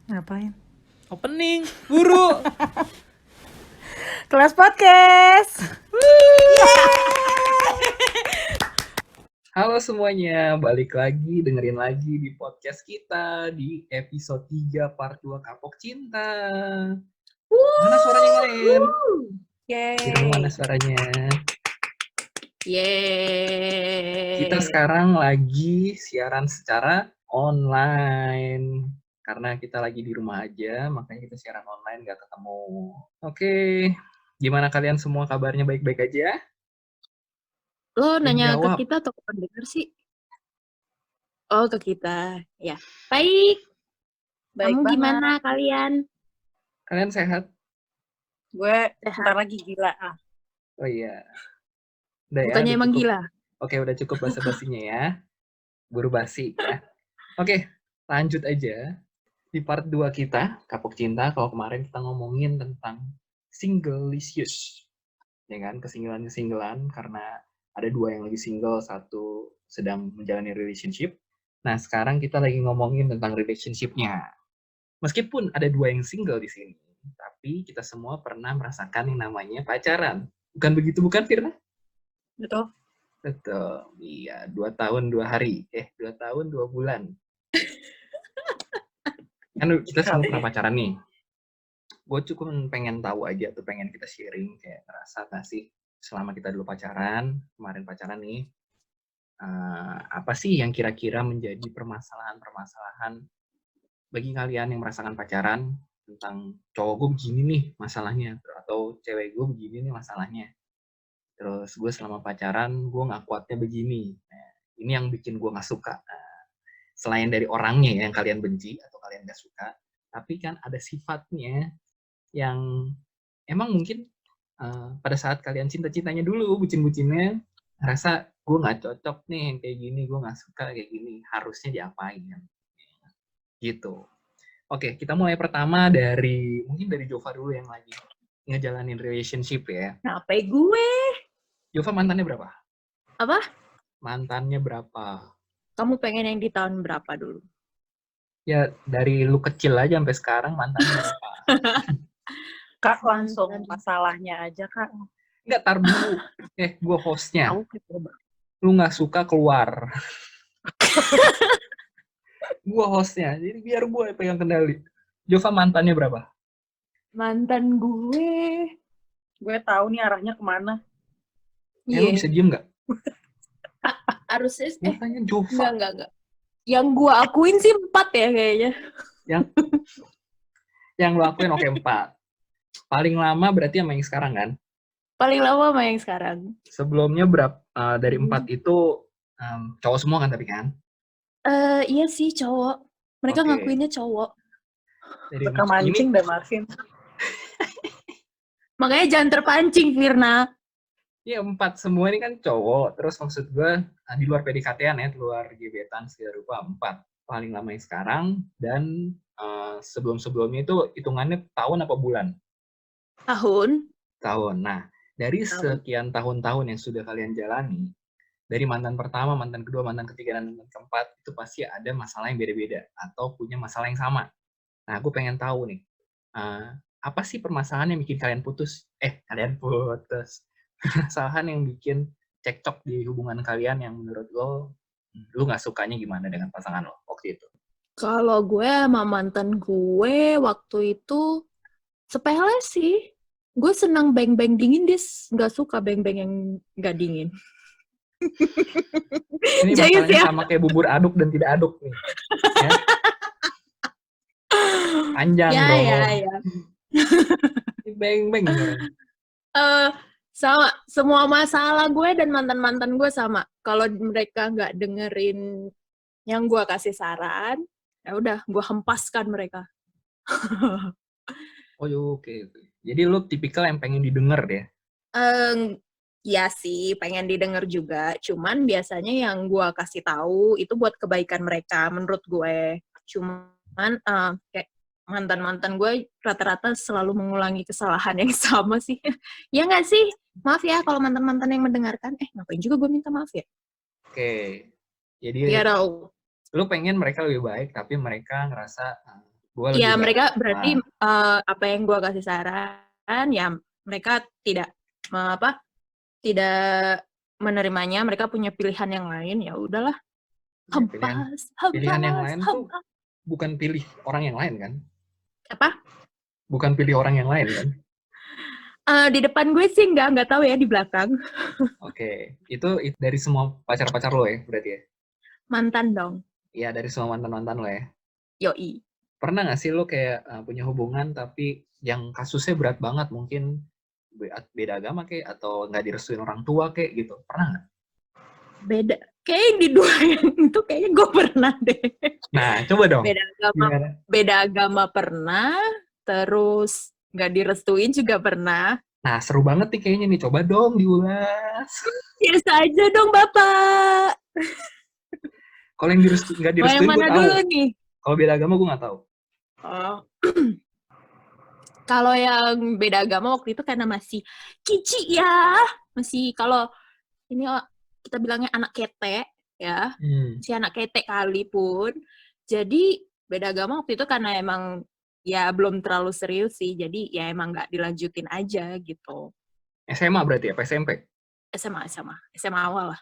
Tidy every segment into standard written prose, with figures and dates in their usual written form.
Ngapain? Opening, buru. Kelas podcast. Halo semuanya, balik lagi, dengerin lagi di podcast kita di episode 3 part 2 Kapok Cinta. Mana suaranya yang lain? Firman, mana suaranya? Kita sekarang lagi siaran secara online. Karena kita lagi di rumah aja, makanya kita siaran online, gak ketemu. Oke, gimana kalian semua kabarnya, baik-baik aja? Lo Yang nanya jawab. ke kita atau ke pendengar sih? Oh, ke kita. Ya. Baik. Baik Kamu banget. gimana kalian? Kalian sehat? Gue Sehat. bentar lagi gila. Oh iya. Udah ya, Bukannya udah emang cukup. gila? Oke, udah cukup basa-basinya ya. Buru basi ya. Oke, lanjut aja. Di part 2 kita, Kapok Cinta, kalau kemarin kita ngomongin tentang singlelicious. Ya kan, kesinggelan-kesinggelan karena ada 2 yang lagi single, 1 sedang menjalani relationship. Nah, sekarang kita lagi ngomongin tentang relationship-nya. Meskipun ada 2 yang single di sini, tapi kita semua pernah merasakan yang namanya pacaran. Bukan begitu, bukan Firna? Betul. Betul, iya. 2 tahun 2 hari. 2 tahun 2 bulan. Kan kita semua pernah pacaran nih. Gue cukup pengen tahu aja tuh, pengen kita sharing kayak ngerasa gak sih selama kita dulu pacaran, kemarin pacaran nih, apa sih yang kira-kira menjadi permasalahan-permasalahan bagi kalian yang merasakan pacaran tentang cowok gue begini nih masalahnya, atau cewek gue begini nih masalahnya. Terus gue selama pacaran gue nggak kuatnya begini. Nah, ini yang bikin gue nggak suka. Selain dari orangnya ya, yang kalian benci atau kalian gak suka, tapi kan ada sifatnya yang emang mungkin pada saat kalian cinta-cintanya dulu, bucin-bucinnya, ngerasa gue nggak cocok nih yang kayak gini, gue nggak suka kayak gini, harusnya diapain kan? Gitu. Oke, kita mulai pertama mungkin dari Jova dulu yang lagi ngejalanin relationship ya. Kenapa gue? Jova mantannya berapa? Apa? Mantannya berapa? Kamu pengen yang di tahun berapa dulu? Ya, dari lu kecil aja sampai sekarang mantannya berapa? Kak, langsung masalahnya aja, Kak. Enggak, tar dulu. Gue hostnya. Aku coba. Lu nggak suka keluar. Gue hostnya, jadi biar gue pegang kendali. Jova mantannya berapa? Mantan gue tahu nih arahnya kemana. Lu bisa diem nggak? Harusnya Gue tanya Jova. enggak. Yang gue akuin sih 4 ya kayaknya. Yang lu akuin oke 4. Paling lama berarti sama yang sekarang kan? Paling lama sama yang sekarang. Sebelumnya berapa dari 4 itu cowok semua kan tapi kan? Iya sih cowok. Mereka Oke. ngakuinnya cowok. Dari Suka mancing dan Marvin. Makanya jangan terpancing, Firna. Iya, 4 semua ini kan cowok. Terus maksud gue di luar PDKT-an ya, di luar gebetan segala rupa 4. Paling lama yang sekarang, dan sebelum-sebelumnya itu hitungannya tahun apa bulan? Tahun. Nah, dari sekian tahun-tahun yang sudah kalian jalani, dari mantan pertama, mantan kedua, mantan ketiga, dan mantan keempat, itu pasti ada masalah yang beda-beda, atau punya masalah yang sama. Nah, aku pengen tahu nih, apa sih permasalahan yang bikin kalian putus? Permasalahan yang bikin cekcok di hubungan kalian yang menurut lu nggak sukanya gimana dengan pasangan lo waktu itu? Kalau gue sama mantan gue waktu itu sepele sih. Gue senang beng-beng dingin, dia nggak suka beng-beng yang nggak dingin. Ini masalahnya sama kayak bubur aduk dan tidak aduk nih. Ya? Panjang dong. Ya. Beng-beng. Sama, semua masalah gue dan mantan-mantan gue sama. Kalau mereka nggak dengerin yang gue kasih saran, ya udah gue hempaskan mereka. Oke. Jadi lu tipikal yang pengen didengar ya? Ya sih, pengen didengar juga. Cuman biasanya yang gue kasih tahu itu buat kebaikan mereka, menurut gue. Cuman kayak mantan-mantan gue rata-rata selalu mengulangi kesalahan yang sama sih. Ya nggak sih? Maaf ya kalau mantan-mantan yang mendengarkan. Ngapain juga gue minta maaf ya? Oke. Jadi Ya, lu pengen mereka lebih baik, tapi mereka ngerasa Gue lebih Ya ke mereka berarti nah, apa yang gua kasih saran ya mereka tidak menerimanya, mereka punya pilihan yang lain, ya udahlah. ya pilihan Habas, pilihan yang habas, lain tuh habas. bukan pilih orang yang lain kan? Apa? Bukan pilih orang yang lain kan? Di depan gue sih nggak tahu ya di belakang. Oke, itu dari semua pacar-pacar lo ya berarti ya? Mantan dong, Iya, dari semua mantan-mantan lo ya. yoi. Pernah nggak sih lo kayak punya hubungan tapi yang kasusnya berat banget, mungkin beda agama kayak atau nggak direstuin orang tua kayak gitu? Pernah nggak? Beda. Kayaknya di dua yang itu kayaknya gue pernah deh. Nah, coba dong. Beda agama, Gimana? beda agama pernah, terus nggak direstuin juga pernah. Nah, seru banget nih kayaknya nih. Coba dong diulas. Biasa aja dong Bapak. Kalau yang nggak Mau yang direstuin gue mana tahu. dulu nih? Kalau beda agama gue nggak tahu. Oh. Kalau yang beda agama waktu itu karena masih kicik ya. Masih kalau ini kita bilangnya anak ketek ya. Si anak ketek kali pun. Jadi beda agama waktu itu karena emang ya belum terlalu serius sih. Jadi ya emang nggak dilanjutin aja gitu. SMA berarti ya? Apa SMP? SMA awal lah.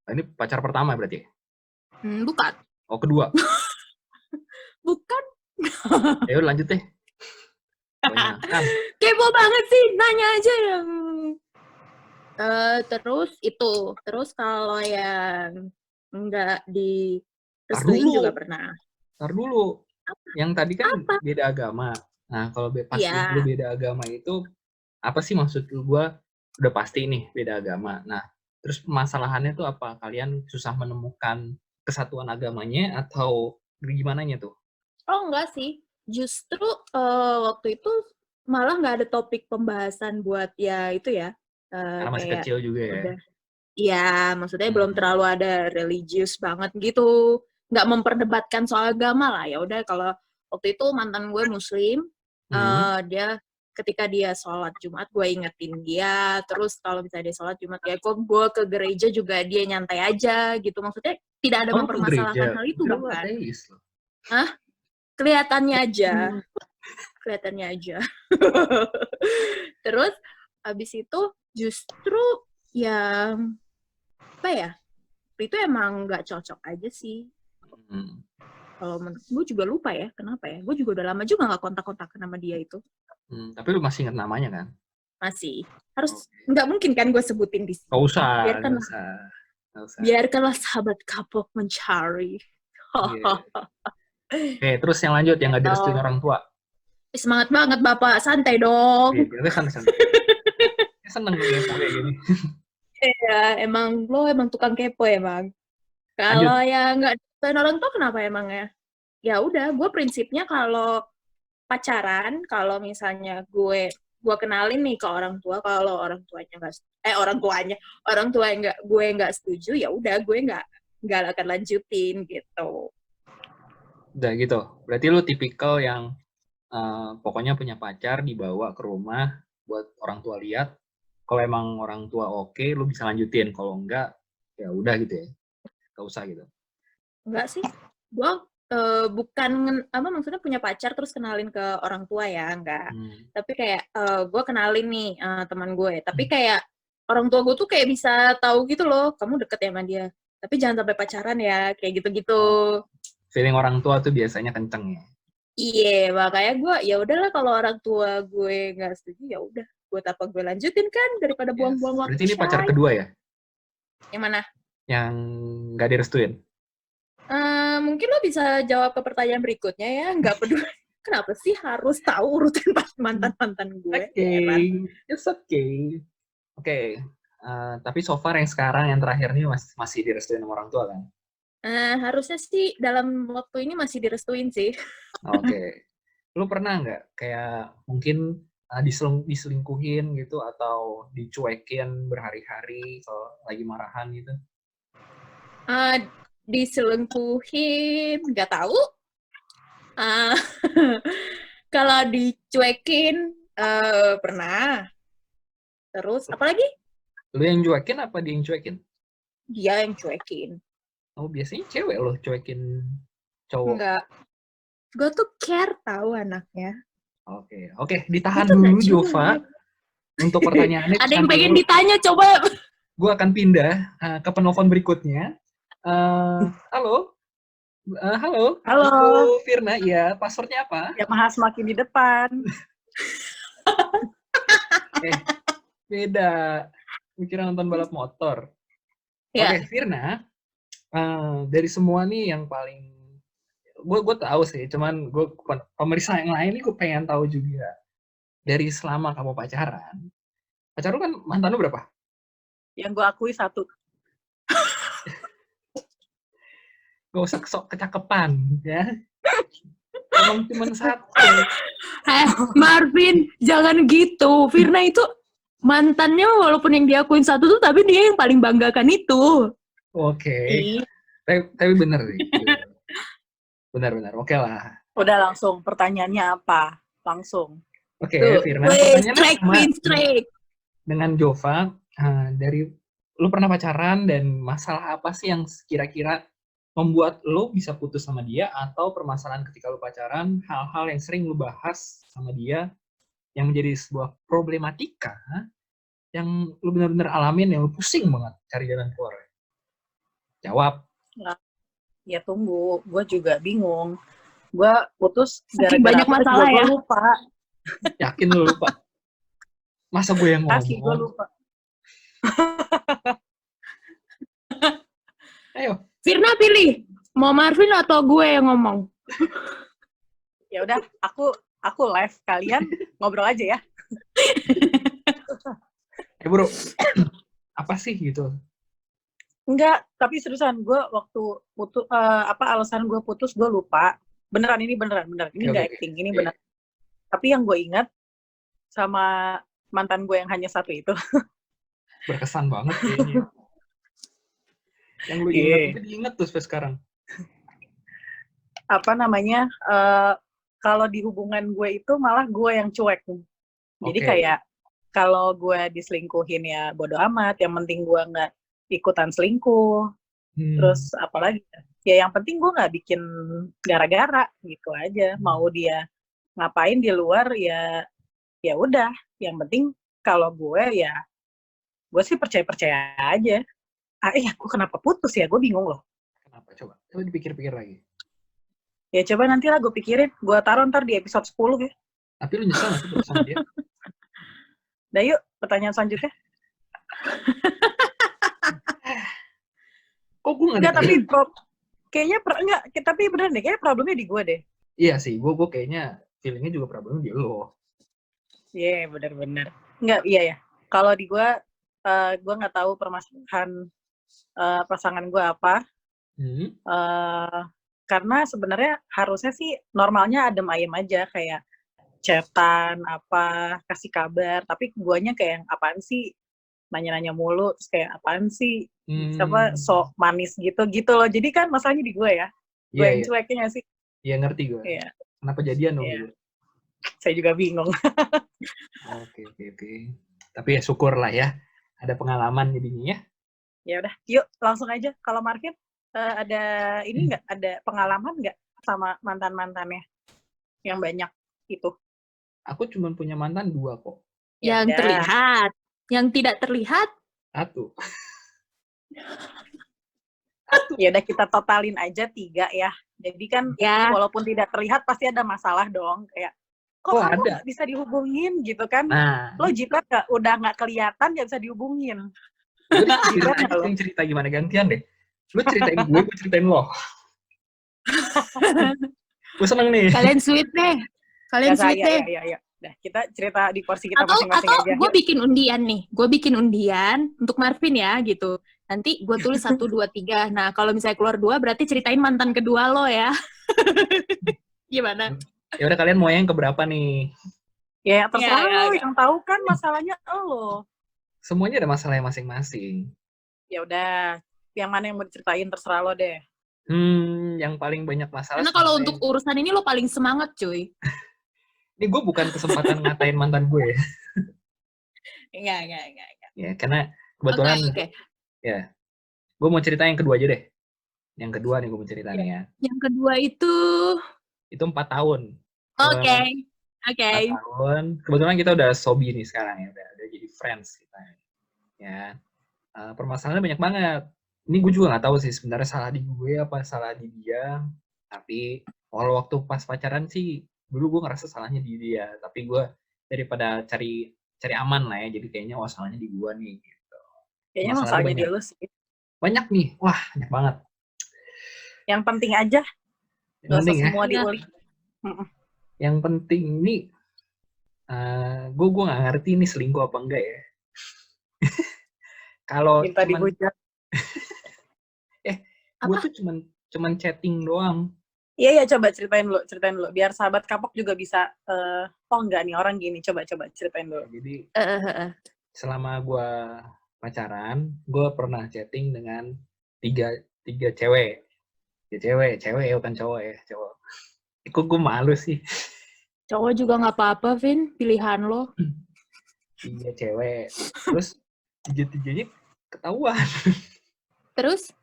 Nah, ini pacar pertama berarti ya? Bukan. Oh, kedua. Bukan. Ayo lanjut deh. Kebanyakan. Kepo banget sih, nanya aja yang. Terus kalau yang nggak direstuin juga pernah. Ntar dulu. Apa? Yang tadi kan Apa? beda agama. Nah, kalau pas Iya. lu beda agama itu, apa sih maksud lu? Gue udah pasti nih beda agama. Nah, terus permasalahannya tuh apa? Kalian susah menemukan kesatuan agamanya atau gimananya tuh? Oh enggak sih, justru waktu itu malah nggak ada topik pembahasan buat ya itu ya. Karena masih Kayak kecil juga ya. udah. Iya, maksudnya belum terlalu ada religius banget gitu. Nggak memperdebatkan soal agama lah. Ya udah kalau waktu itu mantan gue Muslim, dia ketika dia sholat Jumat gue ingetin dia. Terus kalau misalnya dia sholat Jumat ya kok gue ke gereja juga dia nyantai aja gitu. Maksudnya tidak ada Oh, lu ke mempermasalahkan gereja? hal itu Kira lu bahkan. ateis loh. Hah? Kelihatannya aja. Terus abis itu justru yang apa ya? Itu emang nggak cocok aja sih. Kalau menurut gue juga lupa ya, kenapa ya? Gue juga udah lama juga nggak kontak-kontak sama dia itu. Tapi lu masih ingat namanya kan? Masih. Harus nggak mungkin kan gue sebutin di sini. Gak usah. Biarkanlah sahabat kapok mencari. Oke, terus yang lanjut yang nggak direstuin orang tua. Semangat banget Bapak, santai dong. Kita santai. Seneng nih kayak gini. Iya, lo emang tukang kepo emang. Kalau yang nggak direstuin orang tua kenapa emangnya? Ya udah, gue prinsipnya kalau pacaran, kalau misalnya gue kenalin nih ke orang tua, kalau orang tua gue nggak setuju, ya udah gue nggak akan lanjutin gitu. Udah gitu. Berarti lu tipikal yang pokoknya punya pacar dibawa ke rumah buat orang tua lihat. Kalau emang orang tua oke, lu bisa lanjutin. Kalau enggak, ya udah gitu ya. Gak usah gitu. Enggak sih. Gue bukan maksudnya punya pacar terus kenalin ke orang tua ya, enggak. Tapi kayak gue kenalin nih teman gue. Tapi kayak orang tua gue tuh kayak bisa tahu gitu loh, kamu deket ya sama dia. Tapi jangan sampai pacaran ya, kayak gitu-gitu. Feeling orang tua tuh biasanya kenceng ya. Iya, makanya gue ya udahlah kalau orang tua gue nggak setuju ya udah, buat apa gue lanjutin kan daripada buang-buang waktu. Berarti ini pacar kedua ya? Yang mana? Yang nggak direstuin. Mungkin lo bisa jawab ke pertanyaan berikutnya ya, nggak peduli. Kenapa sih harus tahu urutan mantan-mantan gue? It's okay. Oke. Tapi so far yang sekarang yang terakhir ini masih direstuin sama orang tua kan? Harusnya sih dalam waktu ini masih direstuin sih. Oke. Lu pernah nggak kayak mungkin diselingkuhin gitu atau dicuekin berhari-hari kalau lagi marahan gitu? Diselingkuhin nggak tahu. Kalau dicuekin pernah. Terus apa lagi? Lu yang cuekin apa dia yang cuekin? Dia yang cuekin. Oh, biasanya cewek loh cuekin cowok. Enggak. Gue tuh care tahu anaknya. Oke, ditahan Itu nggak dulu Jova. Untuk pertanyaannya Ada yang ditahan pengen dulu. ditanya, coba. Gue akan pindah ke penelpon berikutnya. Halo, halo, Halo, Ibu Firna, ya, passwordnya apa? Yamaha semakin di depan. Beda. Mikirnya nonton balap motor. Ya. Oke, Firna, dari semua nih yang paling gue tahu sih, cuman gue pemeriksa yang lain nih gue pengen tahu juga. Dari selama kamu pacaran lu kan mantan lu berapa? Yang gue akui 1. Gak usah sok kecakepan, ya. Emang cuma 1. Marvin, jangan gitu. Firna itu mantannya walaupun yang diakuin 1 tuh, tapi dia yang paling banggakan itu. Oke. Ih, Tapi bener nih. Benar. Oke lah. udah langsung. Pertanyaannya apa? Langsung. Oke, Tuh, Firna, wait, pertanyaannya sama straight. dengan Jova. Dari lu pernah pacaran dan masalah apa sih yang kira-kira membuat lu bisa putus sama dia, atau permasalahan ketika lu pacaran, hal-hal yang sering lu bahas sama dia yang menjadi sebuah problematika yang lu benar-benar alamin, yang lu pusing banget cari jalan keluar. Jawab. Ya tunggu, gue juga bingung. Gue putus Saking gara-gara banyak masalah gue ya. lupa. Yakin lu lupa? Masa gue yang Kaki gue ngomong? lupa. Ayo. Firna pilih, mau Marvin atau gue yang ngomong? Ya udah, aku live, kalian ngobrol aja ya. Bro, apa sih gitu? Enggak, tapi seriusan gue waktu putus, alasan gue putus gue lupa. Beneran ini beneran. Ini nggak acting, ini beneran. Tapi yang gue ingat sama mantan gue yang hanya 1 itu. Berkesan banget kayaknya. Yang lu ingat itu diingat tuh sampai sekarang. Apa namanya? Kalau di hubungan gue itu malah gue yang cuek. Jadi kayak kalau gue diselingkuhin ya bodo amat. Yang penting gue nggak ikutan selingkuh. Terus apalagi? Ya yang penting gue nggak bikin gara-gara gitu aja. Mau dia ngapain di luar ya udah. Yang penting kalau gue ya gue sih percaya aja. Aku kenapa putus ya? Gue bingung loh. Kenapa? Coba dipikir-pikir lagi. Ya coba nanti lah gue pikirin. Gue taruh ntar di episode 10 ya. Tapi lu nyesel gak sih bersama dia? Udah yuk, pertanyaan selanjutnya. Kok gue Enggak, tapi kayaknya enggak, tapi beneran deh, kayaknya problemnya di gue deh. Iya sih, gue kayaknya feelingnya juga problemnya di lo. Iya, bener-bener. Enggak, iya ya. Kalau di gue nggak tahu permasalahan pasangan gue apa. Karena sebenarnya harusnya sih normalnya adem ayem aja, kayak chatan, apa, kasih kabar. Tapi guanya kayak apaan sih? Nanya-nanya mulu, terus kayak apaan sih? Sok manis gitu loh. Jadi kan masalahnya di gue ya. Gue yang cueknya sih. Iya, ngerti gue. Iya. Kenapa jadian dong? Iya. Saya juga bingung. Oke. Tapi ya syukur lah ya. Ada pengalaman jadinya ya. Ya udah, yuk langsung aja. Kalau Marvin ada ini nggak? Ada pengalaman nggak sama mantan-mantannya yang banyak itu? Aku cuma punya mantan 2 kok. Yang terlihat. Yang tidak terlihat? 1. Ya udah, kita totalin aja 3 ya. Jadi kan walaupun tidak terlihat pasti ada masalah dong. Kayak kok kamu nggak bisa dihubungin gitu kan? Nah, lo jiper udah nggak kelihatan, nggak bisa dihubungin. Lu cerita gimana, gantian deh. Lu ceritain gue ceritain lo. Gue seneng nih. Kalian sweet deh. Iya. Nah, kita cerita di porsi kita masing-masing aja. Atau gue bikin undian nih. Gue bikin undian untuk Marvin ya gitu. Nanti gue tulis 1, 2, 3. Nah, kalau misalnya keluar 2 berarti ceritain mantan kedua lo ya. Gimana? Ya udah, kalian mau yang keberapa nih? Ya terserah lo, yang tahu kan masalahnya lo. Semuanya ada masalahnya masing-masing. Ya udah, yang mana yang mau diceritain terserah lo deh. Yang paling banyak masalah. Karena kalau untuk urusan ini lo paling semangat, cuy. Ini gue bukan kesempatan ngatain mantan gue. Enggak. Ya, karena kebetulan ya, gue mau cerita yang kedua aja deh. Yang kedua nih gue mau cerita nih ya. Yang kedua itu Itu 4 tahun. Oke. 4 tahun. Kebetulan kita udah sobi nih sekarang ya, udah jadi friends kita. Ya. Permasalahannya banyak banget. Ini gue juga nggak tahu sih sebenarnya salah di gue apa salah di dia. Tapi kalau waktu pas pacaran sih dulu gue ngerasa salahnya di dia. Tapi gue daripada cari aman lah ya. Jadi kayaknya salahnya di gue nih. Gitu. Kayaknya emang salahnya di lu sih. Banyak nih. Wah, banyak banget. Yang penting aja. Gak usah semua diulik. Yang penting nih, gue nggak ngerti ini selingkuh apa enggak ya. Kalau minta dibujak. Gue tuh cuman chatting doang. Iya, coba ceritain dulu. Biar sahabat kapok juga bisa, oh enggak nih orang gini, coba ceritain dulu. Jadi, selama gue pacaran, gue pernah chatting dengan tiga cewek. Cewek ya, bukan cowok ya, cowok. Kok gue malu sih. Cowok juga nggak apa-apa, Vin. Pilihan lo. 3 cewek. Terus 3-3-nya ketahuan. Terus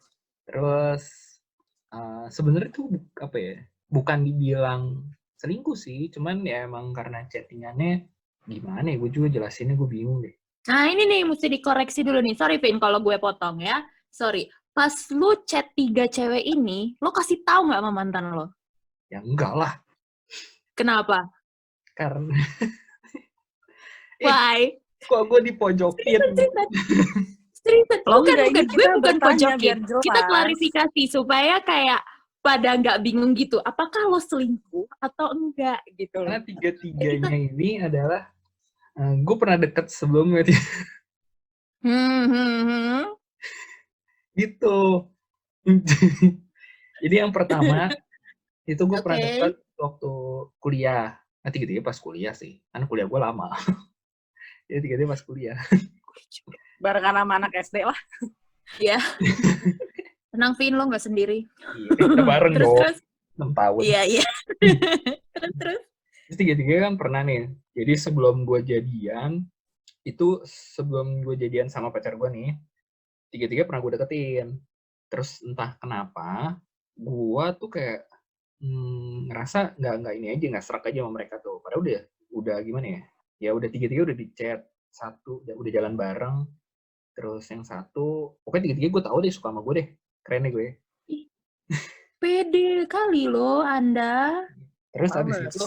sebenarnya tuh apa ya? Bukan dibilang selingkuh sih, cuman ya emang karena chattingannya gimana ya? Gue juga jelasinnya gue bingung deh. Nah ini nih mesti dikoreksi dulu nih. Sorry Vin kalau gue potong ya. Sorry. Pas lu chat 3 cewek ini, lo kasih tahu nggak sama mantan lo? Ya enggak lah. Kenapa? Karena Why? Kok gue dipojokin? Seriusan. Bukan. Gue bukan pojokin. Kita jelas. klarifikasi supaya kayak pada nggak bingung gitu. Apakah lo selingkuh atau enggak gitu loh. Karena 3-3-nya ini adalah gue pernah deket sebelumnya. Gitu. Jadi yang pertama itu gue pernah deket waktu kuliah. Nah 3-3 pas kuliah sih. Karena kuliah gue lama. Jadi 3-3 pas kuliah. Barengan sama anak SD lah. Iya. Tenang Vin, lo nggak sendiri. Iya, kita bareng dong. Terus. 6 tahun. Iya. Terus. Terus 3-3 kan pernah nih. Jadi sebelum gue jadian, sama pacar gue nih, 3-3 pernah gue deketin. Terus entah kenapa, gue tuh kayak ngerasa nggak ini aja, nggak serak aja sama mereka tuh. Padahal udah gimana ya? Ya udah 3-3 udah di chat, satu udah jalan bareng. Terus yang satu, pokoknya 3-3 gue tau deh suka sama gue deh. Keren nih gue. Pede kali lo Anda. Terus abis itu,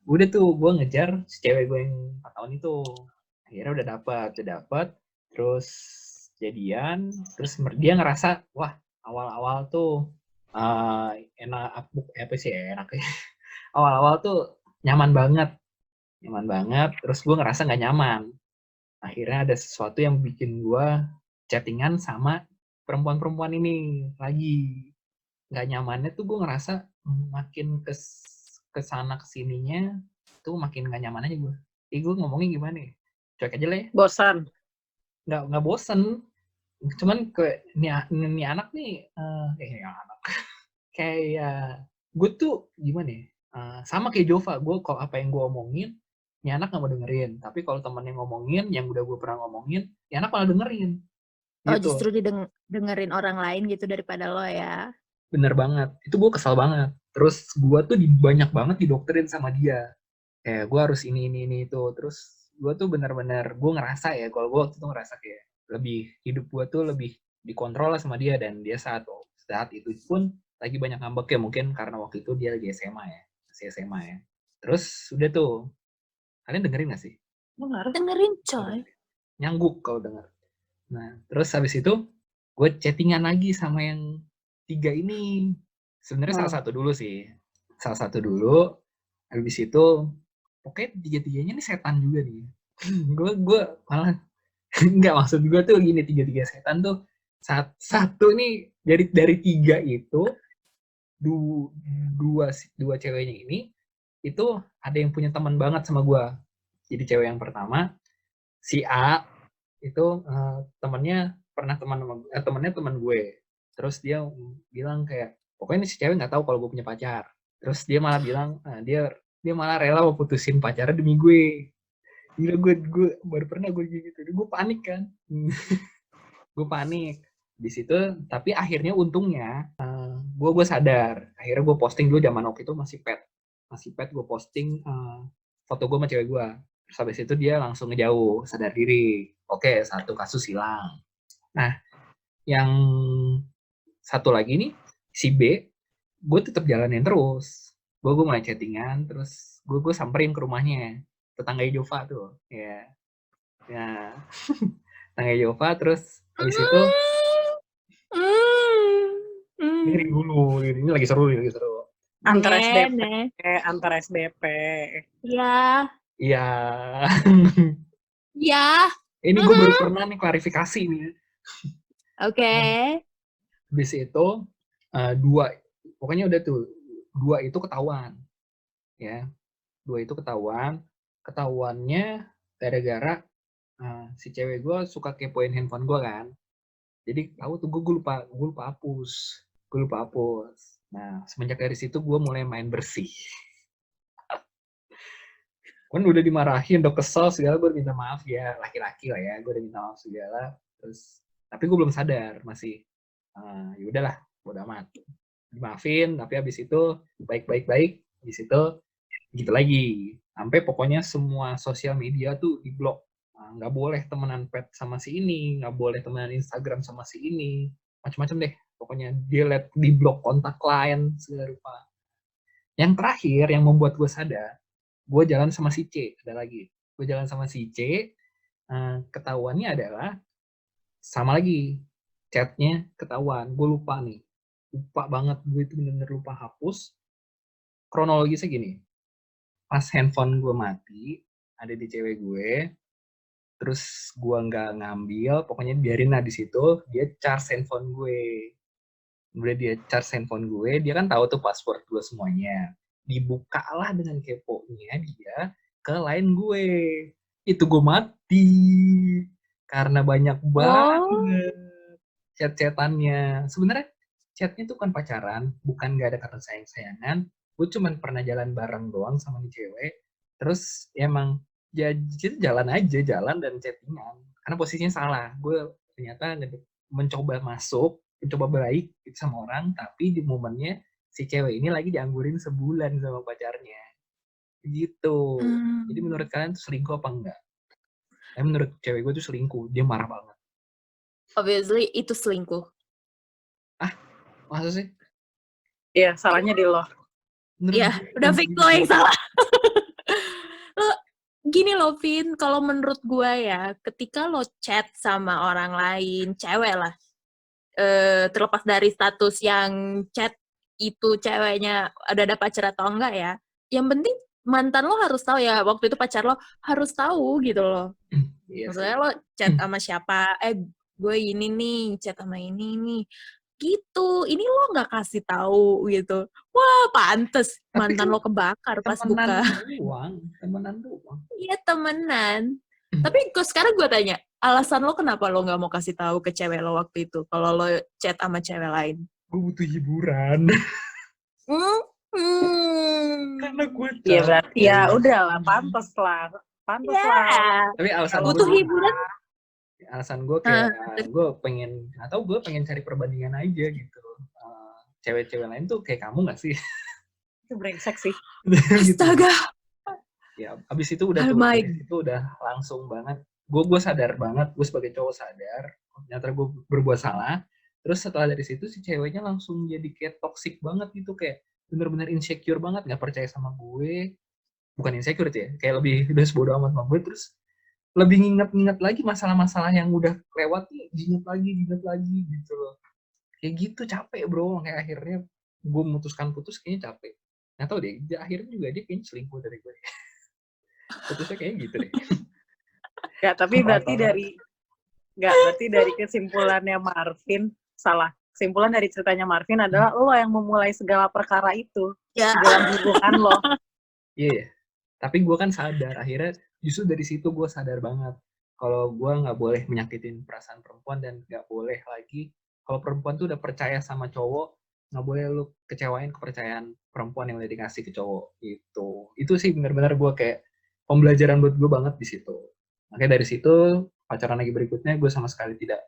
udah tuh gue ngejar si cewek gue yang 4 tahun itu. Akhirnya udah dapet. Terus jadian, terus dia ngerasa, wah awal-awal tuh enak ya. Awal-awal tuh nyaman banget. Terus gue ngerasa nggak nyaman. Akhirnya ada sesuatu yang bikin gue chattingan sama perempuan-perempuan ini lagi. Nggak nyamannya tuh gue ngerasa makin kesana kesininya tuh makin nggak nyaman aja gue. Gue ngomongnya gimana ya? Cuek aja lah ya. Bosan? Nggak bosan. Cuman ini anak nih, kayak gue tuh gimana ya? Sama kayak Jova, gue kalau apa yang gue omongin, ini anak nggak mau dengerin. Tapi kalau temennya ngomongin, yang udah gue pernah ngomongin, ini anak malah dengerin. Gitu. Oh justru dengerin orang lain gitu daripada lo ya? Bener banget. Itu gue kesal banget. Terus gue tuh banyak banget didoktrin sama dia. Kayak gue harus ini itu. Terus gue tuh bener-bener, gue ngerasa ya, kalau gue waktu itu ngerasa kayak hidup gue tuh lebih dikontrol sama dia. Dan dia saat itu pun lagi banyak ngambek ya, mungkin karena waktu itu dia lagi SMA ya. Masih SMA ya. Terus udah tuh, kalian dengerin gak sih? Dengerin coy. Nyangguk kalau denger. Nah, terus habis itu, gue chattingan lagi sama yang 3 ini. Sebenarnya salah satu dulu. Habis itu pokoknya 3-3-nya ini setan juga nih. gue malah enggak, maksud gue tuh gini, 3-3 setan tuh satu nih dari 3 itu dua ceweknya ini itu ada yang punya teman banget sama gue. Jadi cewek yang pertama si A itu temannya teman gue. Terus dia bilang kayak, pokoknya si cewek nggak tahu kalau gue punya pacar. Terus dia malah bilang dia malah rela mau putusin pacarnya demi gue. Gila, gue baru pernah gue gitu. Gue panik kan. Gue panik di situ. Tapi akhirnya untungnya gue sadar. Akhirnya gue posting dulu zaman waktu itu masih pet gue posting foto gue sama cewek gue. Terus habis itu dia langsung ngejauh, sadar diri. Oke, satu kasus hilang. Nah, yang satu lagi nih, si B, gue tetap jalanin terus. Gue mulai chattingan, terus gue samperin ke rumahnya. Tetangga Jova tuh, ya. Ya, tetangga Jova, terus habis itu dengerin dulu, ini lagi seru. Antara SDP, Nenek. antara SDP. Iya. Iya. Iya. Ini gue baru pernah nih klarifikasi nih. Oke. Habis itu dua, pokoknya udah tuh, dua itu ketahuan, ya. Dua itu ketahuannya gara-gara si cewek gue suka kepoin handphone gue kan. Jadi tahu tuh gue lupa hapus. Nah, semenjak dari situ gue mulai main bersih. Kan udah dimarahin, udah kesel segala, gue minta maaf ya, laki-laki lah ya, gue udah minta maaf segala. Terus, tapi gue belum sadar masih. Ya udahlah, bodo amat. Dimaafin, tapi habis itu baik. Habis itu gitu lagi. Sampai pokoknya semua sosial media tuh diblok. Nggak boleh temenan pet sama si ini, nggak boleh temenan Instagram sama si ini, macam-macam deh. Pokoknya delete, diblok kontak klien segala rupa. Yang terakhir yang membuat gue sadar, gue jalan sama si C, ada lagi. Gue jalan sama si C, ketahuannya adalah sama lagi chatnya ketahuan. Gue lupa banget, gue itu bener-bener lupa hapus. Kronologisnya gini, pas handphone gue mati, ada di cewek gue, terus gue nggak ngambil, pokoknya biarin lah di situ, dia charge handphone gue. Kemudian dia charge handphone gue, dia kan tahu tuh password gue semuanya. Dibukalah dengan keponya dia ke line gue. Itu gue mati. Karena banyak banget chat-chatannya. Sebenarnya chatnya tuh kan pacaran, bukan gak ada kata sayang-sayangan. Gue cuman pernah jalan bareng doang sama nih cewek. Terus ya emang jalan dan chattingan. Karena posisinya salah. Gue ternyata mencoba baik gitu sama orang, tapi di momennya si cewek ini lagi dianggurin sebulan sama pacarnya. Gitu. Jadi menurut kalian tuh selingkuh apa enggak? Menurut cewek gue tuh selingkuh. Dia marah banget. Obviously itu selingkuh. Masa sih? Iya, salahnya di lo. Iya, udah fix lo yang salah. Gini loh, Vin, kalau menurut gue ya, ketika lo chat sama orang lain, cewek lah, terlepas dari status yang chat itu ceweknya ada pacar atau enggak ya, yang penting mantan lo harus tahu ya, waktu itu pacar lo harus tahu gitu loh. Yes. Maksudnya lo chat sama siapa, gue ini nih, chat sama ini nih, gitu. Ini lo nggak kasih tahu gitu. Wah, pantes mantan lo kebakar pas buka. Temenan doang. Iya, temenan. Tapi sekarang gue tanya, alasan lo kenapa lo nggak mau kasih tahu ke cewek lo waktu itu kalau lo chat sama cewek lain? Gue butuh hiburan. Karena gue iya berarti ya udahlah, pantes lah. Tapi alasan butuh hiburan. Alasan gue kayak gue pengen cari perbandingan aja gitu. Cewek-cewek lain tuh kayak kamu nggak sih? Itu brengsek sih. Astaga. Ya, abis itu udah udah langsung banget. Gue sadar banget, gue sebagai cowok sadar, ternyata gue berbuat salah. Terus setelah dari situ si ceweknya langsung jadi kayak toxic banget gitu, kayak bener-bener insecure banget, nggak percaya sama gue. Bukan insecure ya, kayak lebih udah sebodoh amat sama gue, terus lebih nginget-nginget lagi masalah-masalah yang udah lewat nih, diinget lagi gitu loh. Kayak gitu capek bro, kayak akhirnya gue memutuskan putus kayaknya capek. Nggak tau deh, akhirnya juga dia kayaknya selingkuh dari gue. Putusnya kayak gitu deh. Gak, tapi berarti dari kesimpulannya Marvin salah. Kesimpulan dari ceritanya Marvin adalah lo yang memulai segala perkara itu dalam hubungan lo. Iya, tapi gue kan sadar akhirnya justru dari situ gue sadar banget kalau gue nggak boleh menyakitin perasaan perempuan dan nggak boleh lagi kalau perempuan tuh udah percaya sama cowok, nggak boleh lu kecewain kepercayaan perempuan yang udah dikasih ke cowok. Itu sih benar-benar gue kayak pembelajaran buat gue banget di situ. Makanya dari situ pacaran lagi berikutnya gue sama sekali tidak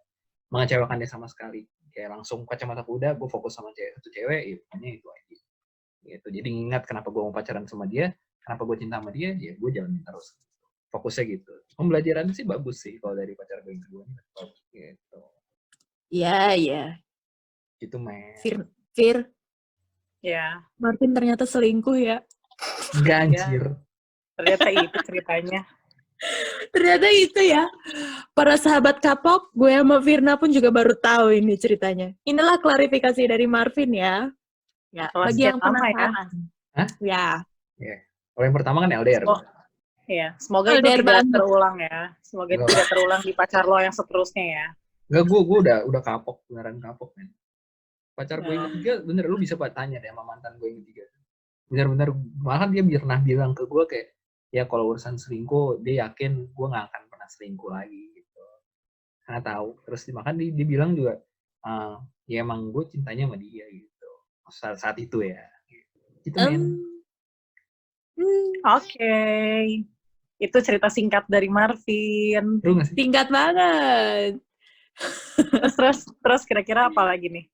mengecewakan dia sama sekali kayak langsung kacamata kuda, gue fokus sama satu cewek, ya pokoknya itu aja. Gitu. Jadi ingat kenapa gue mau pacaran sama dia, kenapa gue cinta sama dia, ya gue jalanin terus. Fokusnya gitu. Pembelajaran sih bagus sih kalau dari pacar gue yang kedua. Gitu. Iya. Gitu, men. Fir. Ya. Marvin ternyata selingkuh ya. Enggak, anjir. Ternyata itu ceritanya. Ternyata itu ya. Para sahabat kapok, gue sama Firna pun juga baru tahu ini ceritanya. Inilah klarifikasi dari Marvin ya. Ya, bagi yang penasaran. Hah? Ya. Kalau yang pertama kan LDR. Semoga itu tidak terulang ya. Semoga itu tidak terulang di pacar lo yang seterusnya ya. Enggak, gue udah kapok, beneran kapok, men. Pacar gue yang ketiga, bener, lu bisa tanya deh sama mantan gue yang ketiga. Bener-bener, malah dia pernah bilang ke gue kayak, ya kalau urusan selingkuh, dia yakin gue gak akan pernah selingkuh lagi gitu. Karena tahu. Terus makan dia bilang juga, ya emang gue cintanya sama dia gitu. Saat itu ya. Gitu, men. Oke. Itu cerita singkat dari Marvin. Singkat banget. Terus kira-kira apa lagi nih?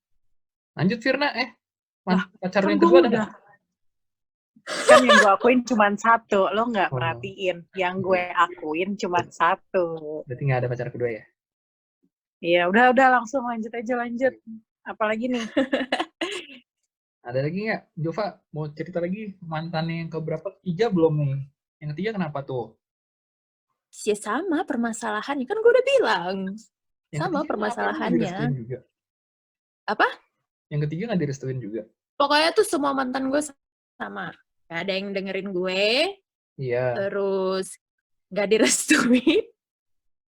Lanjut Firna, pacar kan yang kedua ada. Kan yang gue akuin cuma satu, lo nggak perhatiin. Yang gue akuin cuma satu. Berarti nggak ada pacar kedua ya? Iya, udah langsung lanjut aja. Apalagi nih? Ada lagi nggak, Jova? Mau cerita lagi mantannya yang keberapa? 3 belum nih? Yang ketiga kenapa tuh? Ya sama permasalahannya, kan gue udah bilang. Yang sama permasalahannya. Juga. Apa? Yang ketiga nggak direstuin juga? Pokoknya tuh semua mantan gue sama. Gak ada yang dengerin gue. Iya. Terus gak direstuin.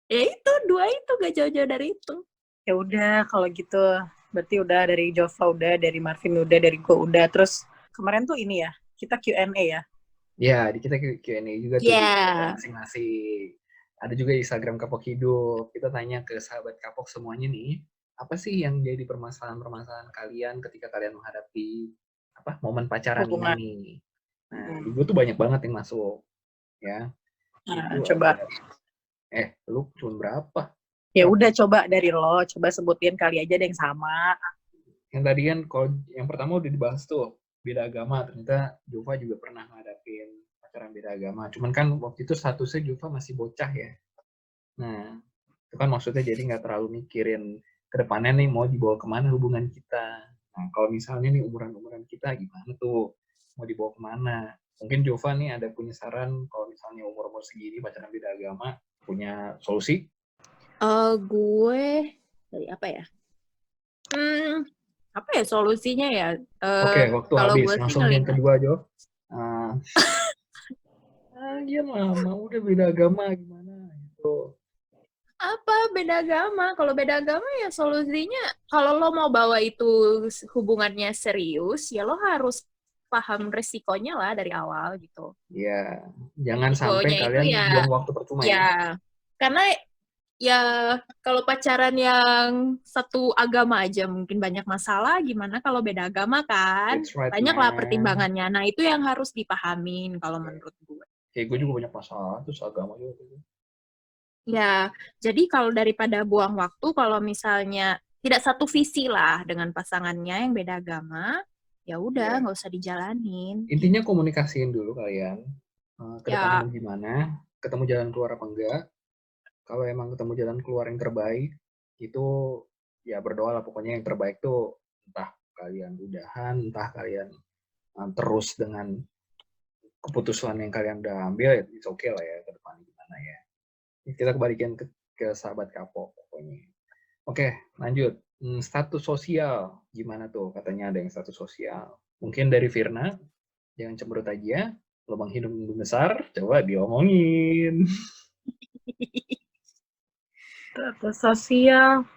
Ya itu, 2 itu gak jauh-jauh dari itu. Ya udah, kalau gitu berarti udah dari Jova udah, dari Marvin udah, dari gue udah. Terus kemarin tuh ini ya, kita Q&A ya? Iya, di kita Q&A juga tuh. Masing-masing. Ada juga Instagram Kapok Hidup. Kita tanya ke sahabat Kapok semuanya nih, apa sih yang jadi permasalahan-permasalahan kalian ketika kalian menghadapi momen pacaran ini? Nah, di gue tuh banyak banget yang masuk, ya. Coba. Lu cuma berapa? Ya udah, coba dari lo, coba sebutin kali aja ada yang sama. Yang tadi kan, kalau yang pertama udah dibahas tuh, beda agama. Ternyata Jova juga pernah ngadapin pacaran beda agama. Cuman kan waktu itu statusnya Jova masih bocah ya. Nah, itu kan maksudnya jadi nggak terlalu mikirin ke depannya nih mau dibawa kemana hubungan kita. Nah, kalau misalnya nih umuran-umuran kita gimana tuh? Mau dibawa kemana? Mungkin Jova nih ada punya saran kalau misalnya umur-umur segini pacaran beda agama, punya solusi? Gue dari apa ya? Apa ya solusinya ya? Oke, waktu habis. Langsung yang kedua, Jo. Iya mama, udah beda agama gimana gitu. Apa beda agama? Kalau beda agama ya solusinya, kalau lo mau bawa itu hubungannya serius, ya lo harus paham resikonya lah dari awal gitu. Iya, jangan sampai kalian buang waktu percuma ya. Karena ya kalau pacaran yang satu agama aja mungkin banyak masalah, gimana kalau beda agama kan? Banyak lah pertimbangannya. Nah itu yang harus dipahamin kalau menurut gue. Kayak gue juga banyak masalah, terus agama juga. Ya, jadi kalau daripada buang waktu, kalau misalnya tidak satu visi lah dengan pasangannya yang beda agama, ya udah nggak usah dijalanin. Intinya komunikasiin dulu kalian, ke depannya gimana, ketemu jalan keluar apa enggak. Kalau emang ketemu jalan keluar yang terbaik, itu ya berdoa lah pokoknya yang terbaik tuh entah kalian udahan, entah kalian terus dengan keputusan yang kalian udah ambil, ya it's okay lah ya ke depannya gimana ya. Kita kembalikan ke sahabat Kapok pokoknya. Oke, lanjut. Status sosial gimana tuh? Katanya ada yang status sosial. Mungkin dari Firna, jangan cemberut aja. Lubang hidung besar, coba diomongin. Status sosial.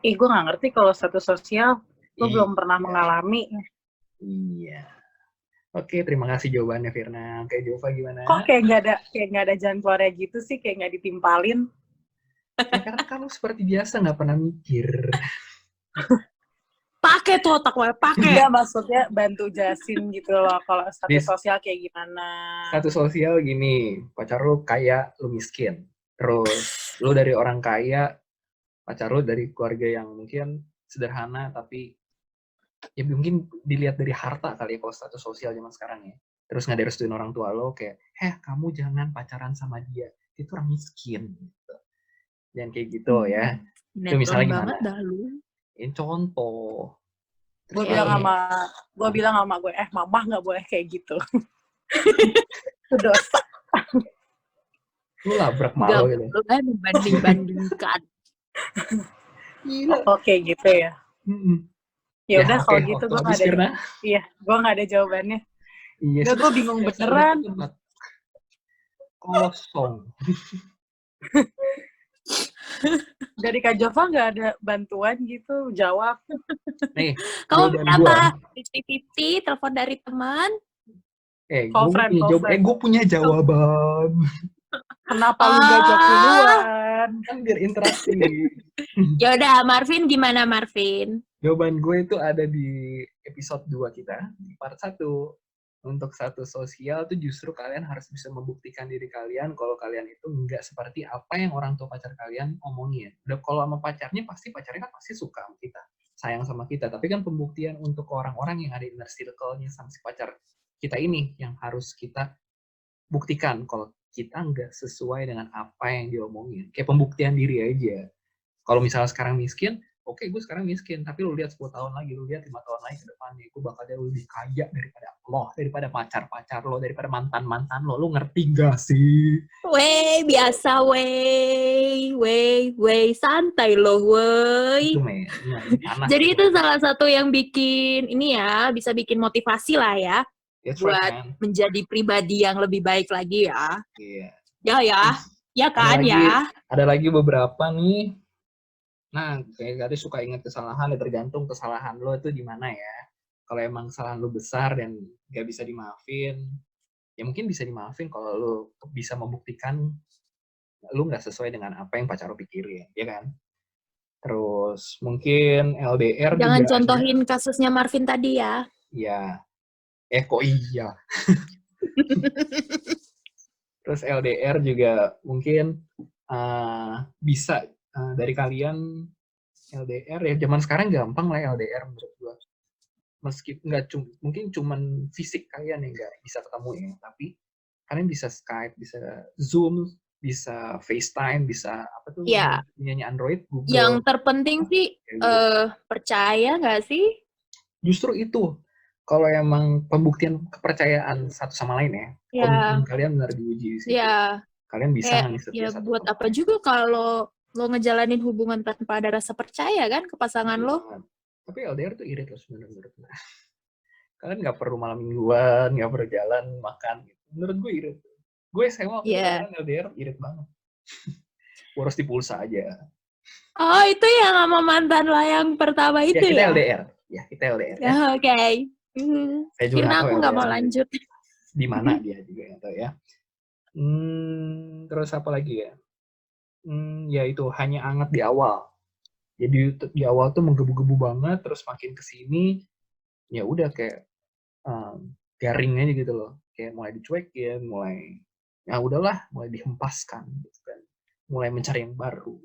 Gue nggak ngerti kalau status sosial. Gue belum pernah mengalami. Iya. Oke, terima kasih jawabannya Firna. Oke, Jova gimana? Kok kayak nggak ada jalan keluarnya gitu sih, kayak nggak ditimpalin. Ya karena kamu seperti biasa nggak pernah mikir. Pakai tuh otak gue, pakai. Enggak, maksudnya bantu jelasin gitu loh kalau status sosial kayak gimana. Status sosial gini, pacar lu kaya, lu miskin. Terus lu dari orang kaya, pacar lu dari keluarga yang mungkin sederhana tapi ya mungkin dilihat dari harta kali ya kalau status sosial zaman sekarang ya. Terus nggak direstuin orang tua lo kayak, kamu jangan pacaran sama dia, itu orang miskin. Gitu. Jangan kayak gitu ya. Itu misalnya gimana? Banget dah lu. Ini contoh. Gue bilang sama gue, mamah nggak boleh kayak gitu. Itu dosa. Lu labrak malu gitu. Lu kan membanding-bandingkan. Oke gitu ya. Ya udah kalau gitu gue nggak ada. Iya, gue nggak ada jawabannya. Iya, gue bingung beneran. Kosong. Dari Kak Jova nggak ada bantuan gitu, jawab. Nih, kamu berapa? 50-50, telepon dari teman. Gue punya jawaban. Kenapa lu gak jawab duluan? Kan biar interaksi. Yaudah, Marvin gimana Marvin? Jawaban gue itu ada di episode 2 kita, di part 1. Untuk status sosial tuh justru kalian harus bisa membuktikan diri kalian kalau kalian itu nggak seperti apa yang orang tua pacar kalian omongin. Udah kalau sama pacarnya pacarnya kan pasti suka sama kita, sayang sama kita. Tapi kan pembuktian untuk orang-orang yang ada di inner circle-nya sama si pacar kita ini yang harus kita buktikan kalau kita nggak sesuai dengan apa yang diomongin. Kayak pembuktian diri aja. Kalau misalnya sekarang miskin, oke, gue sekarang miskin, tapi lu lihat 10 tahun lagi, lu lihat 5 tahun lagi ke depannya, gue bakal jauh lebih kaya daripada lo, daripada pacar-pacar lo, daripada mantan-mantan lo. Lu ngerti gak sih? Wey, biasa wey, santai lo wey. Jadi itu salah satu yang bikin, ini ya, bisa bikin motivasi lah ya. Buat menjadi pribadi yang lebih baik lagi ya. Iya. Ya kan ya. Ada lagi beberapa nih. Nah, kayak tadi suka ingat kesalahan, ya tergantung kesalahan lo itu di mana ya. Kalau emang kesalahan lo besar dan gak bisa dimaafin, ya mungkin bisa dimaafin kalau lo bisa membuktikan lo gak sesuai dengan apa yang pacar lo pikirin, ya kan? Terus mungkin LDR jangan juga contohin kasusnya Marvin tadi ya. Iya. Kok iya? Terus LDR juga mungkin bisa dari kalian LDR ya zaman sekarang gampang lah LDR menurut gua. Meski mungkin cuman fisik kalian yang nggak bisa ketemu ya, tapi kalian bisa Skype, bisa Zoom, bisa FaceTime, bisa apa tuh? Iya. Punyanya Android, Google. Yang terpenting sih percaya nggak sih? Justru itu. Kalau emang pembuktian kepercayaan satu sama lain ya, komitmen kalian benar diuji di situ. Iya. Kalian bisa nih ya buat apa juga kalau lo ngejalanin hubungan tanpa ada rasa percaya kan ke pasangan lo. Tapi LDR tuh irit loh sebenarnya menurut gue. Kalian nggak perlu malam mingguan, nggak perlu jalan makan gitu. Menurut gue irit. Gue sewa pacaran LDR irit banget. Boros di pulsa aja. Oh, itu yang sama mantan lo yang pertama itu ya? Kita LDR. Ya, kita LDR. Ya. Oke. Karena aku nggak mau lanjut. Di mana dia juga nggak tahu ya. Terus apa lagi ya? Ya itu hanya anget di awal. Jadi di awal tuh menggebu-gebu banget, terus makin kesini ya udah kayak garing aja gitu loh. Kayak mulai dicuekin, mulai ya udahlah, mulai dihempaskan gitu kan. Mulai mencari yang baru.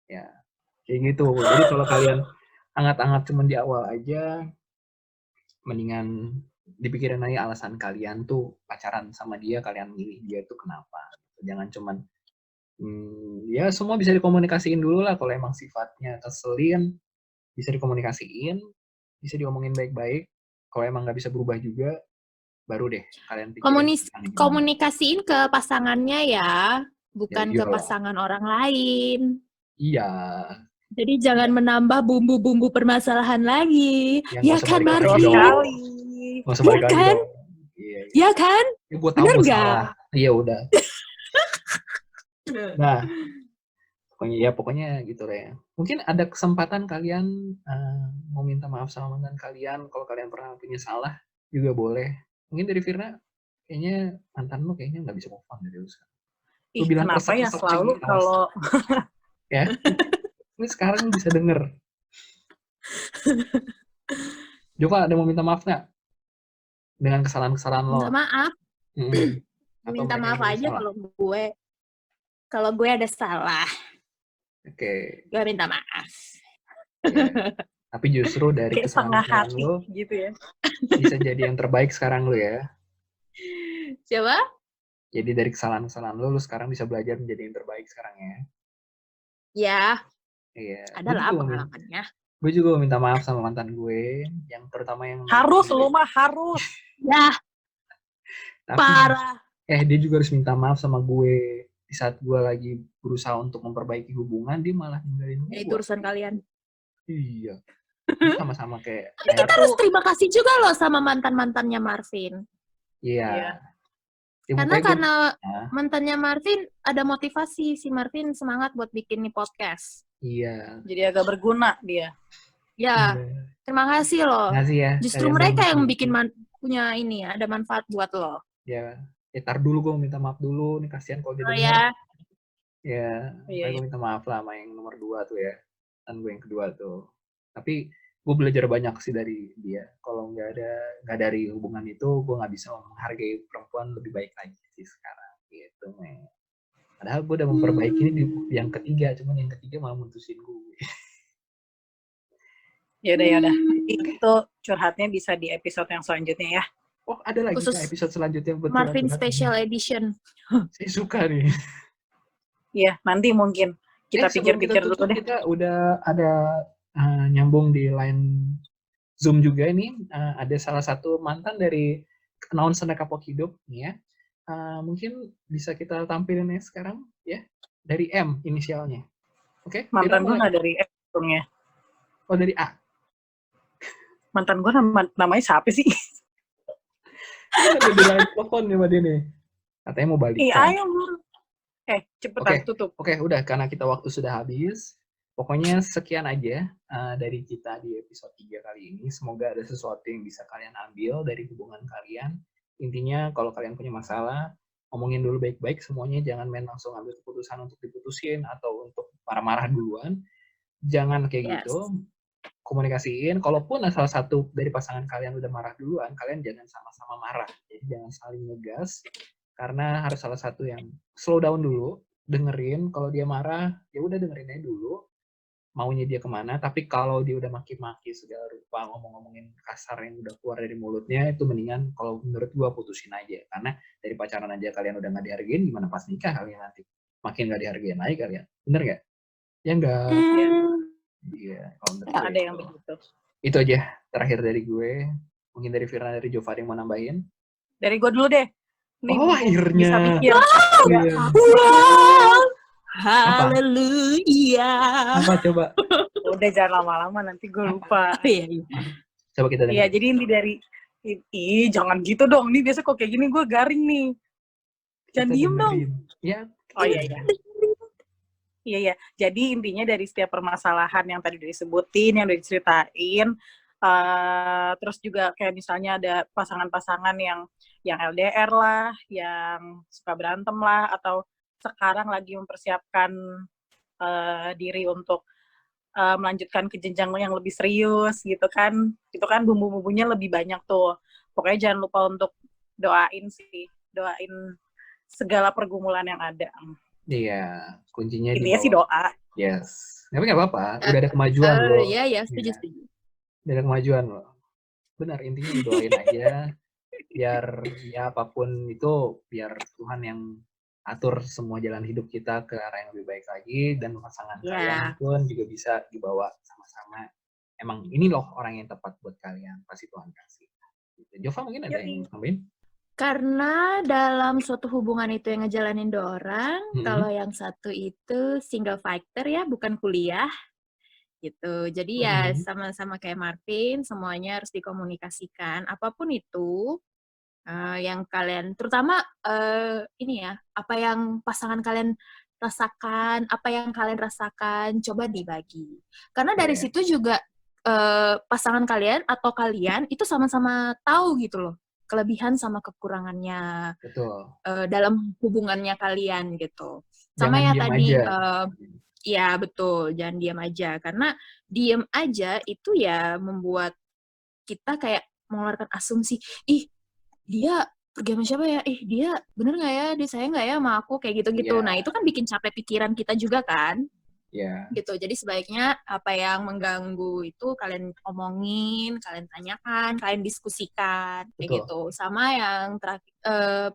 Ya, kayak gitu. Jadi kalau kalian hangat-hangat cuma di awal aja, mendingan dipikirin aja alasan kalian tuh pacaran sama dia, kalian milih dia tuh kenapa. Jangan cuman ya semua bisa dikomunikasiin dulu lah. Kalau emang sifatnya keselin, bisa dikomunikasiin, bisa diomongin baik-baik. Kalau emang nggak bisa berubah juga, baru deh kalian pikirin. Komunikasiin ke pasangannya ya, bukan ke pasangan orang lain. Iya. Jadi jangan menambah bumbu-bumbu permasalahan lagi. Ya kan, Marvin? Ya kan? Ya kan? Ya, gue tahu salah. Iya udah. Nah, pokoknya gitu ya. Mungkin ada kesempatan kalian mau minta maaf sama mantan kalian. Kalau kalian pernah punya salah juga boleh. Mungkin dari Firna, kayaknya mantan lu kayaknya nggak bisa move on dari lu sekarang. Lu bilang kenapa ya selalu kalau ya. Ini sekarang bisa denger. Jova, ada mau minta maaf nggak? Dengan kesalahan-kesalahan lo? Minta maaf. Minta maaf aja kalau gue ada salah. Oke. Gue minta maaf. Ya. Tapi justru dari Kayak setengah kesalahan hati lo gitu ya. bisa jadi yang terbaik sekarang lo ya. Coba? Jadi dari kesalahan-kesalahan lo sekarang bisa belajar menjadi yang terbaik sekarang ya. Ya, Iya. adalah pengalamannya. Gue juga mau minta maaf sama mantan gue, yang terutama yang Harus lu mah harus. Ya, tapi, parah. dia juga harus minta maaf sama gue di saat gue lagi berusaha untuk memperbaiki hubungan, dia malah ninggalin gue. Itu urusan kalian. Iya. Sama-sama kayak. Kita harus terima kasih juga loh sama mantannya Marvin. Iya. Ya, karena mantannya Marvin ada motivasi, si Marvin semangat buat bikin nih podcast. Iya. Jadi agak berguna dia. Ya, terima kasih loh. Makasih ya. Justru mereka yang bikin punya ini ya, ada manfaat buat lo. Ya, tar dulu gue minta maaf dulu. Nih kasihan kalau dia dengar. Ya, gue minta maaf lah sama yang nomor 2 tuh ya. Dan gue yang kedua tuh. Tapi gue belajar banyak sih dari dia. Kalau nggak dari hubungan itu, gue nggak bisa menghargai perempuan lebih baik lagi sih sekarang. Gitu, men. Padahal gue udah memperbaiki ini di yang ketiga, cuman yang ketiga malah mutusin gue. Yaudah. Itu curhatnya bisa di episode yang selanjutnya ya. Oh, ada lagi khusus episode selanjutnya buat Marvin Special Edition. Saya suka nih. Iya, nanti mungkin kita pikir-pikir dulu deh. Kita udah ada nyambung di line Zoom juga ini. Ada salah satu mantan dari announcer Kapok Hidup nih ya. Mungkin bisa kita tampilin ya sekarang ya. Dari M inisialnya. Oke? Mantan gue nggak dari M untungnya. Oh, dari A. Mantan gue namanya siapa sih? Ada di line telepon nih Mbak Dini. Katanya mau balik. Iya, ayo buru. Cepetan tutup. Oke, udah karena kita waktu sudah habis. Pokoknya sekian aja dari kita di episode 3 kali ini. Semoga ada sesuatu yang bisa kalian ambil dari hubungan kalian. Intinya kalau kalian punya masalah, ngomongin dulu baik-baik semuanya. Jangan main langsung ambil keputusan untuk diputusin atau untuk marah-marah duluan. Jangan kayak gitu. Komunikasiin. Kalaupun salah satu dari pasangan kalian udah marah duluan, kalian jangan sama-sama marah. Jadi jangan saling ngegas. Karena harus salah satu yang slow down dulu, dengerin. Kalau dia marah, ya udah dengerin aja dulu. Maunya dia kemana, tapi kalau dia udah maki-maki segala rupa, ngomong-ngomongin kasar yang udah keluar dari mulutnya, itu mendingan kalau menurut gua putusin aja. Karena dari pacaran aja kalian udah gak dihargain, gimana pas nikah kalian nanti? Makin gak dihargain lagi kalian. Bener gak? Ya enggak? Iya. Ada yang begitu. Itu aja terakhir dari gue. Mungkin dari Firna, dari Jofari yang mau nambahin? Dari gue dulu deh. Nih, akhirnya. Bisa mikir. Wow. Haleluya. Apa coba? Udah jangan lama-lama nanti gue lupa. Iya. Coba kita dengar. Iya, jadi inti dari jangan gitu dong. Ini biasa kok kayak gini gue garing nih. Jangan diem dong. Ya. Oh iya. Iya. Jadi intinya dari setiap permasalahan yang tadi disebutin, yang udah diceritain, terus juga kayak misalnya ada pasangan-pasangan yang LDR lah, yang suka berantem lah, atau sekarang lagi mempersiapkan diri untuk melanjutkan ke jenjang yang lebih serius gitu kan. Itu kan bumbu-bumbunya lebih banyak tuh. Pokoknya jangan lupa untuk doain segala pergumulan yang ada. Iya, kuncinya intinya sih doa. Yes. Tapi nggak apa-apa, udah ada kemajuan loh. Iya, setuju. Udah ada kemajuan loh. Benar, intinya didoain aja. Biar ya apapun itu, biar Tuhan yang atur semua jalan hidup kita ke arah yang lebih baik lagi, dan pasangan kalian pun juga bisa dibawa sama-sama. Emang ini loh orang yang tepat buat kalian, pasti Tuhan kasih. Jova mungkin ada yang nambahin? Karena dalam suatu hubungan itu yang ngejalanin 2 orang, kalau yang satu itu single fighter ya, bukan kuliah, gitu. Jadi ya sama-sama kayak Marvin, semuanya harus dikomunikasikan. Apapun itu, yang kalian, terutama ini ya, apa yang pasangan kalian rasakan, apa yang kalian rasakan, coba dibagi. Karena dari situ juga pasangan kalian atau kalian itu sama-sama tahu gitu loh, kelebihan sama kekurangannya. Betul. Dalam hubungannya kalian gitu. Sama ya tadi, ya betul, jangan diam aja. Karena diam aja itu ya membuat kita kayak mengeluarkan asumsi, dia pergi sama siapa ya? Dia bener nggak ya? Dia sayang nggak ya sama aku? Kayak gitu-gitu. Nah itu kan bikin capek pikiran kita juga kan. Iya. gitu. Jadi sebaiknya apa yang mengganggu itu kalian omongin, kalian tanyakan, kalian diskusikan kayak Betul. gitu. Sama yang terakhir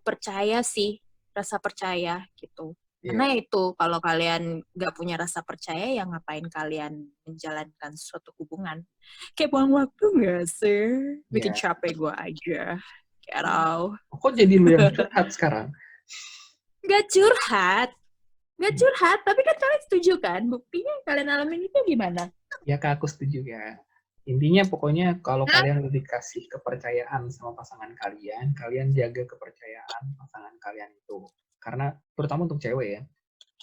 percaya sih, rasa percaya gitu. Karena Iya. itu kalau kalian nggak punya rasa percaya, ya ngapain kalian menjalankan suatu hubungan? Kayak buang waktu nggak sih? Bikin Iya. capek gue aja. Kerau. Kok jadi lu yang curhat sekarang? Nggak curhat. Nggak curhat, tapi kan kalian setuju kan? Buktinya kalian alamin itu gimana? Ya Kak, aku setuju ya. Intinya pokoknya kalau kalian udah dikasih kepercayaan sama pasangan kalian, kalian jaga kepercayaan pasangan kalian itu. Karena terutama untuk cewek ya.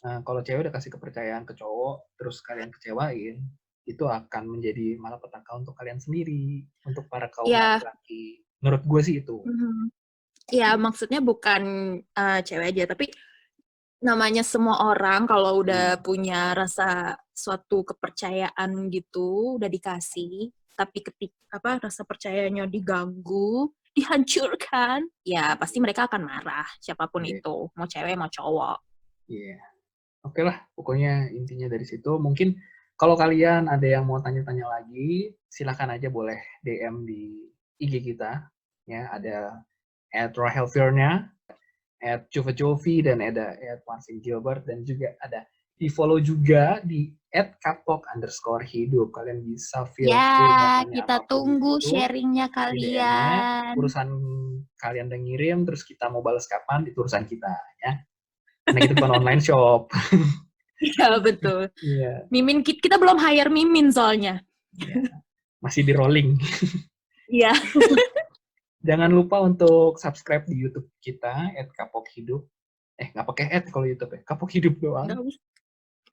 Nah, kalau cewek udah kasih kepercayaan ke cowok, terus kalian kecewain, itu akan menjadi malapetaka untuk kalian sendiri, untuk para kaum Ya. laki-laki. Menurut gue sih itu. Ya, maksudnya bukan cewek aja, tapi namanya semua orang kalau udah punya rasa suatu kepercayaan gitu, udah dikasih, tapi rasa percayanya diganggu, dihancurkan, ya pasti mereka akan marah, siapapun itu, mau cewek mau cowok. Iya. Oke lah, pokoknya intinya dari situ. Mungkin kalau kalian ada yang mau tanya-tanya lagi, silakan aja boleh DM di IG kita. Ya, ada @Rahel_Firna, @Jovi, dan ada @Marcin_Gilbert, dan juga ada di follow juga di @kapok_hidup. Kalian bisa feel free Ya, tanya kita apapun tunggu itu sharingnya di DM-nya. kalian. Urusan kalian udah ngirim, terus kita mau balas kapan, itu urusan kita ya. Karena kita bukan online shop. Iya, betul. Iya. Mimin, kita belum hire Mimin soalnya. Masih di rolling. Iya. Jangan lupa untuk subscribe di YouTube kita @kapokhidup. Nggak pakai kalau YouTube ya, Kapok Hidup doang.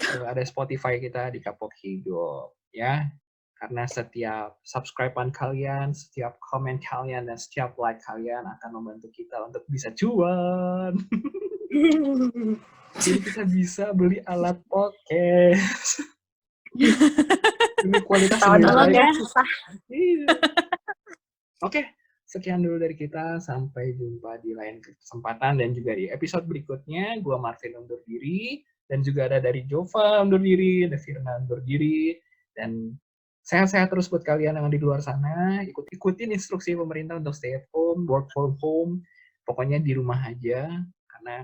Ada Spotify kita di Kapok Hidup ya. Karena setiap subscribe-an kalian, setiap komen kalian, dan setiap like kalian akan membantu kita untuk bisa cuan. Jadi kita bisa beli alat podcast. Ini kualitas lebih baik. Susah. Oke, sekian dulu dari kita. Sampai jumpa di lain kesempatan dan juga di episode berikutnya. Gua Marvin undur diri, dan juga ada dari Jova undur diri, ada Firna undur diri, dan sehat-sehat terus buat kalian yang di luar sana. Ikutin instruksi pemerintah untuk stay at home, work from home. Pokoknya di rumah aja karena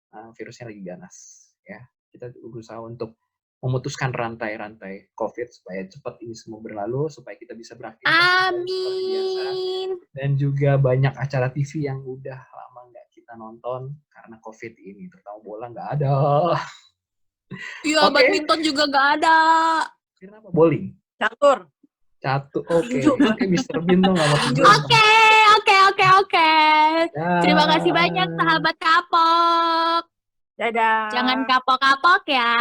virusnya lagi ganas. Ya, kita berusaha untuk memutuskan rantai-rantai COVID supaya cepat ini semua berlalu, supaya kita bisa beraktivitas seperti biasa. Dan juga banyak acara TV yang udah lama nggak kita nonton karena COVID ini, terutama bola nggak ada. Iya, badminton juga nggak ada. Kenapa? Bowling? Catur. Oke. Mr. Bean tuh nggak mau tinju. Oke. Terima kasih banyak sahabat kapok. Dadah. Jangan kapok-kapok ya.